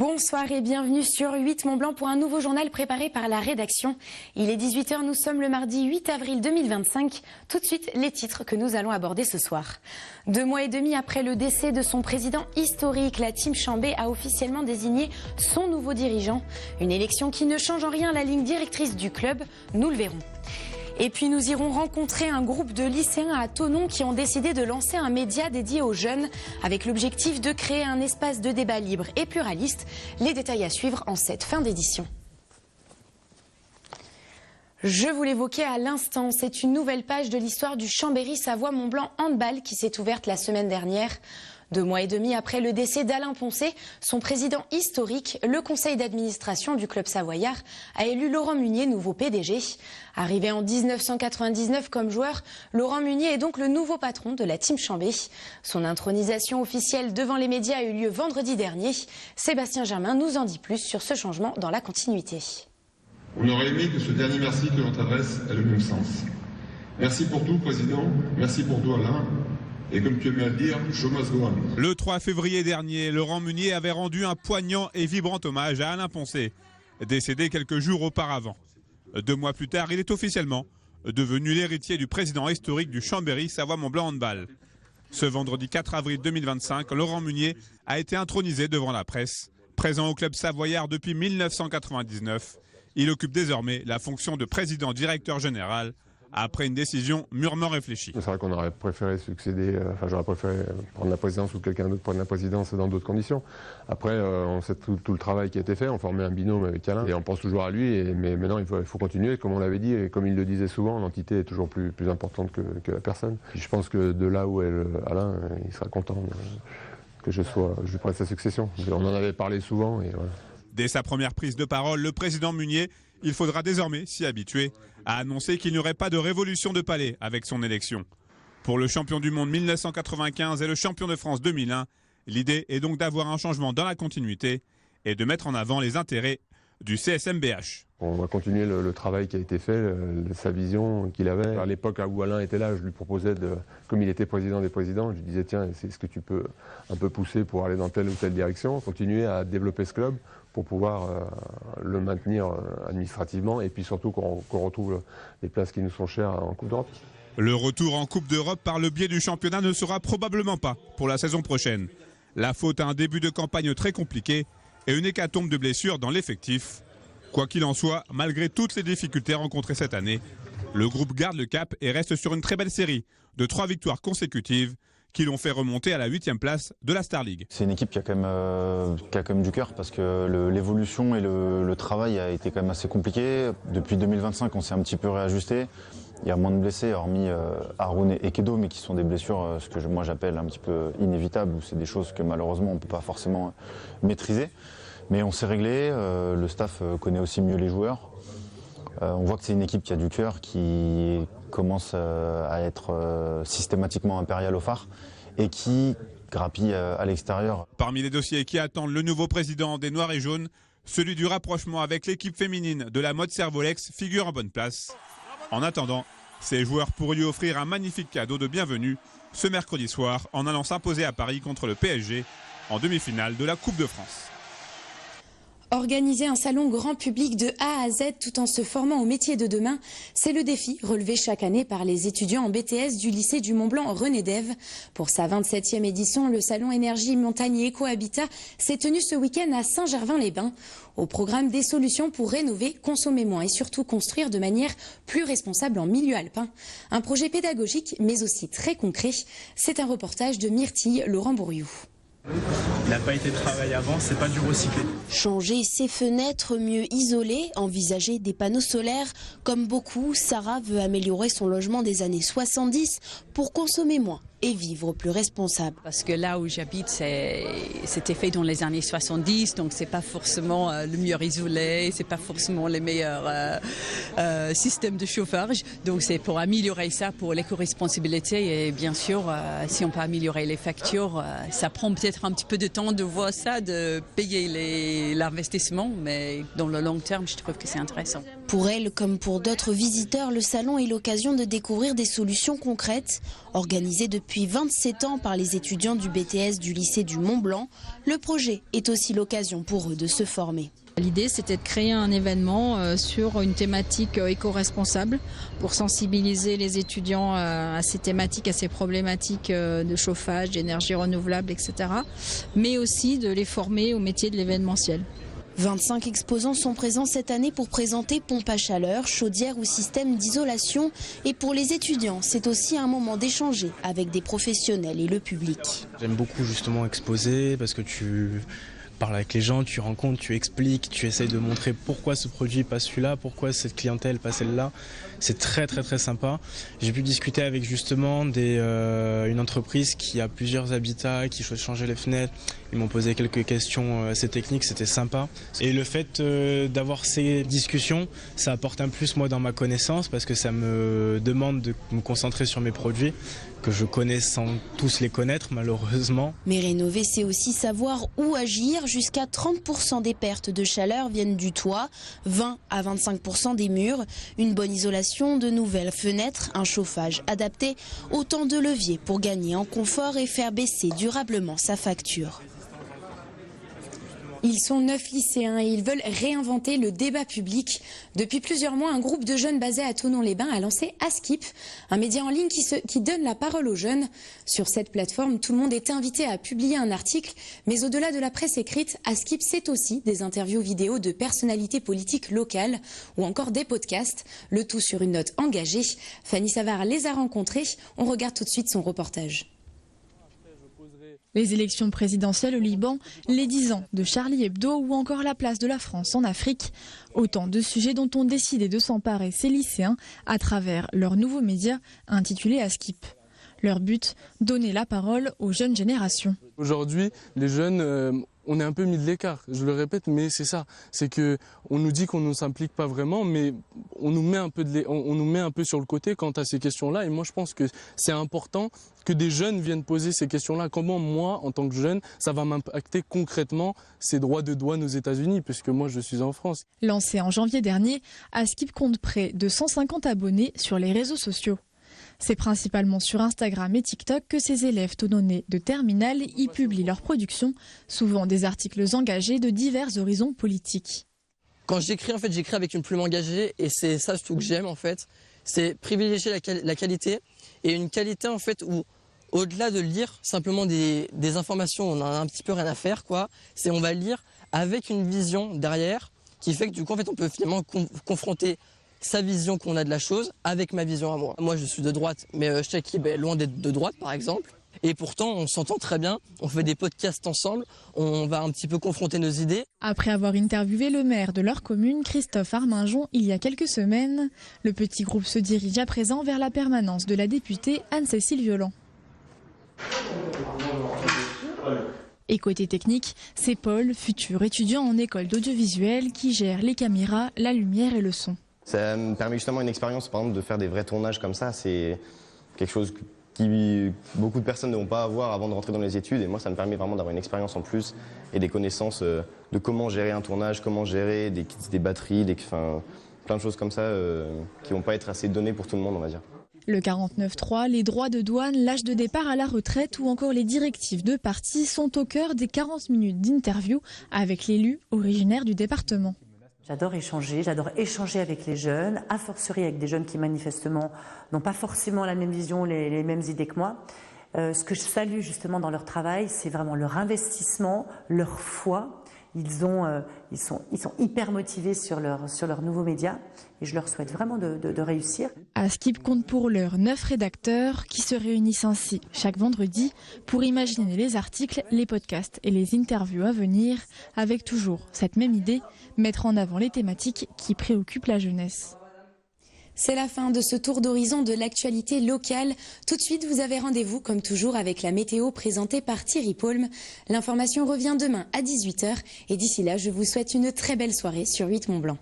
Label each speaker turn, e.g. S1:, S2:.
S1: Bonsoir et bienvenue sur 8 Mont-Blanc pour un nouveau journal préparé par la rédaction. Il est 18 h, nous sommes le mardi 8 avril 2025. Tout de suite, les titres que nous allons aborder ce soir. 2 mois et demi après le décès de son président historique, la Team Chambé a officiellement désigné son nouveau dirigeant. Une élection qui ne change en rien la ligne directrice du club, nous le verrons. Et puis nous irons rencontrer un groupe de lycéens à Thonon qui ont décidé de lancer un média dédié aux jeunes avec l'objectif de créer un espace de débat libre et pluraliste. Les détails à suivre en cette fin d'édition. Je vous l'évoquais à l'instant, c'est une nouvelle page de l'histoire du Chambéry-Savoie-Mont-Blanc handball qui s'est ouverte la semaine dernière. 2 mois et demi après le décès d'Alain Poncet, son président historique, le conseil d'administration du club savoyard a élu Laurent Munier nouveau PDG. Arrivé en 1999 comme joueur, Laurent Munier est donc le nouveau patron de la Team Chambé. Son intronisation officielle devant les médias a eu lieu vendredi dernier. Sébastien Germain nous en dit plus sur ce changement dans la continuité.
S2: On aurait aimé que ce dernier merci que l'on t'adresse ait le même sens. Merci pour tout, Président. Merci pour tout, Alain. Et comme tu aimes à le dire, show must go on.
S3: Le 3 février dernier, Laurent Munier avait rendu un poignant et vibrant hommage à Alain Poncet, décédé quelques jours auparavant. 2 mois plus tard, il est officiellement devenu l'héritier du président historique du Chambéry-Savoie-Mont-Blanc handball. Ce vendredi 4 avril 2025, Laurent Munier a été intronisé devant la presse. Présent au club savoyard depuis 1999, il occupe désormais la fonction de président-directeur général après une décision mûrement réfléchie.
S4: C'est vrai qu'on aurait préféré succéder, j'aurais préféré prendre la présidence ou quelqu'un d'autre prendre la présidence dans d'autres conditions. Après, on sait tout le travail qui a été fait, on formait un binôme avec Alain et on pense toujours à lui, mais maintenant il faut continuer, comme on l'avait dit et comme il le disait souvent, l'entité est toujours plus importante que la personne. Je pense que de là où est Alain, il sera content que je lui prenne sa succession. On en avait parlé souvent et voilà.
S3: Dès sa première prise de parole, le président Munier, il faudra désormais s'y habituer, a annoncé qu'il n'y aurait pas de révolution de palais avec son élection. Pour le champion du monde 1995 et le champion de France 2001, l'idée est donc d'avoir un changement dans la continuité et de mettre en avant les intérêts du CSMBH.
S4: On va continuer le travail qui a été fait, sa vision qu'il avait. À l'époque où Alain était là, je lui proposais, comme il était président des présidents, je lui disais tiens, est-ce que tu peux un peu pousser pour aller dans telle ou telle direction, continuer à développer ce club pour pouvoir le maintenir administrativement et puis surtout qu'on retrouve les places qui nous sont chères en Coupe d'Europe.
S3: Le retour en Coupe d'Europe par le biais du championnat ne sera probablement pas pour la saison prochaine. La faute à un début de campagne très compliqué et une hécatombe de blessures dans l'effectif. Quoi qu'il en soit, malgré toutes les difficultés rencontrées cette année, le groupe garde le cap et reste sur une très belle série de 3 victoires consécutives qui l'ont fait remonter à la 8e place de la Star League.
S5: C'est une équipe qui a quand même du cœur parce que l'évolution et le travail a été quand même assez compliqué. Depuis 2025, on s'est un petit peu réajusté. Il y a moins de blessés, hormis Haroun et Kedo, mais qui sont des blessures, ce que moi j'appelle un petit peu inévitables, ou c'est des choses que malheureusement on ne peut pas forcément maîtriser. Mais on s'est réglé, le staff connaît aussi mieux les joueurs. On voit que c'est une équipe qui a du cœur, qui commence à être systématiquement impériale au phare et qui grappille à l'extérieur.
S3: Parmi les dossiers qui attendent le nouveau président des Noirs et Jaunes, celui du rapprochement avec l'équipe féminine de la mode Servolex figure en bonne place. En attendant, ces joueurs pourraient lui offrir un magnifique cadeau de bienvenue ce mercredi soir en allant s'imposer à Paris contre le PSG en demi-finale de la Coupe de France.
S1: Organiser un salon grand public de A à Z tout en se formant au métier de demain, c'est le défi relevé chaque année par les étudiants en BTS du lycée du Mont-Blanc René Dève. Pour sa 27e édition, le salon Énergie, Montagne et Éco-Habitat s'est tenu ce week-end à Saint-Gervin-les-Bains. Au programme des solutions pour rénover, consommer moins et surtout construire de manière plus responsable en milieu alpin. Un projet pédagogique mais aussi très concret. C'est un reportage de Myrtille Laurent Bourriou.
S6: Il n'a pas été travaillé avant, c'est pas du recyclé.
S7: Changer ses fenêtres, mieux isoler, envisager des panneaux solaires. Comme beaucoup, Sarah veut améliorer son logement des années 70 pour consommer moins et vivre plus responsable.
S8: Parce que là où j'habite, c'était fait dans les années 70, donc c'est pas forcément le mieux isolé, c'est pas forcément les meilleurs systèmes de chauffage. Donc c'est pour améliorer ça, pour l'éco-responsabilité et bien sûr, si on peut améliorer les factures, ça prend peut-être peut-être un petit peu de temps de voir ça, de payer l'investissement, mais dans le long terme, je trouve que c'est intéressant.
S7: Pour elle, comme pour d'autres visiteurs, le salon est l'occasion de découvrir des solutions concrètes. Organisé depuis 27 ans par les étudiants du BTS du lycée du Mont-Blanc, le projet est aussi l'occasion pour eux de se former.
S9: L'idée, c'était de créer un événement sur une thématique éco-responsable pour sensibiliser les étudiants à ces thématiques, à ces problématiques de chauffage, d'énergie renouvelable, etc. Mais aussi de les former au métier de l'événementiel.
S7: 25 exposants sont présents cette année pour présenter pompes à chaleur, chaudières ou systèmes d'isolation. Et pour les étudiants, c'est aussi un moment d'échanger avec des professionnels et le public.
S6: J'aime beaucoup justement exposer parce que tu parles avec les gens, tu rencontres, tu expliques, tu essayes de montrer pourquoi ce produit pas celui-là, pourquoi cette clientèle pas celle-là. C'est très très très sympa. J'ai pu discuter avec justement une entreprise qui a plusieurs habitats, qui souhaite changer les fenêtres. Ils m'ont posé quelques questions assez techniques, c'était sympa. Et le fait d'avoir ces discussions, ça apporte un plus moi dans ma connaissance parce que ça me demande de me concentrer sur mes produits que je connais sans tous les connaître malheureusement.
S7: Mais rénover, c'est aussi savoir où agir. Jusqu'à 30% des pertes de chaleur viennent du toit, 20 à 25% des murs, une bonne isolation, de nouvelles fenêtres, un chauffage adapté, autant de leviers pour gagner en confort et faire baisser durablement sa facture.
S1: Ils sont 9 lycéens et ils veulent réinventer le débat public. Depuis plusieurs mois, un groupe de jeunes basé à Thonon-les-Bains a lancé Askip, un média en ligne qui donne la parole aux jeunes. Sur cette plateforme, tout le monde est invité à publier un article. Mais au-delà de la presse écrite, Askip, c'est aussi des interviews vidéo de personnalités politiques locales ou encore des podcasts. Le tout sur une note engagée. Fanny Savard les a rencontrés. On regarde tout de suite son reportage.
S10: Les élections présidentielles au Liban, les 10 ans de Charlie Hebdo ou encore la place de la France en Afrique. Autant de sujets dont ont décidé de s'emparer ces lycéens à travers leur nouveau média intitulé Askip. Leur but, donner la parole aux jeunes générations.
S11: Aujourd'hui, les jeunes, on est un peu mis de l'écart, je le répète, mais c'est ça. C'est qu'on nous dit qu'on ne s'implique pas vraiment, mais on nous met un peu sur le côté quant à ces questions-là. Et moi, je pense que c'est important que des jeunes viennent poser ces questions-là. Comment moi, en tant que jeune, ça va m'impacter concrètement ces droits de douane aux États-Unis, puisque moi, je suis en France.
S10: Lancé en janvier dernier, Askip compte près de 150 abonnés sur les réseaux sociaux. C'est principalement sur Instagram et TikTok que ces élèves tononnés de terminale y publient leurs productions, souvent des articles engagés de divers horizons politiques.
S12: Quand j'écris, j'écris avec une plume engagée et c'est ça surtout que j'aime c'est privilégier la qualité et une qualité où au-delà de lire simplement des informations, on en a un petit peu rien à faire on va lire avec une vision derrière qui fait que du coup on peut finalement confronter sa vision qu'on a de la chose avec ma vision à moi. Moi, je suis de droite, mais Shakib est loin d'être de droite, par exemple. Et pourtant, on s'entend très bien, on fait des podcasts ensemble, on va un petit peu confronter nos idées.
S10: Après avoir interviewé le maire de leur commune, Christophe Arminjon, il y a quelques semaines, le petit groupe se dirige à présent vers la permanence de la députée Anne-Cécile Violent. Et côté technique, c'est Paul, futur étudiant en école d'audiovisuel, qui gère les caméras, la lumière et le son.
S13: Ça me permet justement une expérience, par exemple, de faire des vrais tournages comme ça. C'est quelque chose qui beaucoup de personnes ne vont pas avoir avant de rentrer dans les études. Et moi, ça me permet vraiment d'avoir une expérience en plus et des connaissances de comment gérer un tournage, comment gérer des batteries, plein de choses comme ça qui ne vont pas être assez données pour tout le monde, on va dire.
S10: Le 49.3, les droits de douane, l'âge de départ à la retraite ou encore les directives de parti sont au cœur des 40 minutes d'interview avec l'élu originaire du département.
S14: J'adore échanger avec les jeunes, a fortiori avec des jeunes qui manifestement n'ont pas forcément la même vision, les mêmes idées que moi. Ce que je salue justement dans leur travail, c'est vraiment leur investissement, leur foi. Ils sont hyper motivés sur leur nouveau média et je leur souhaite vraiment de réussir.
S10: Askip compte pour l'heure 9 rédacteurs qui se réunissent ainsi chaque vendredi pour imaginer les articles, les podcasts et les interviews à venir avec toujours cette même idée, mettre en avant les thématiques qui préoccupent la jeunesse.
S1: C'est la fin de ce tour d'horizon de l'actualité locale. Tout de suite, vous avez rendez-vous, comme toujours, avec la météo présentée par Thierry Paulme. L'information revient demain à 18h. Et d'ici là, je vous souhaite une très belle soirée sur 8 Mont-Blanc.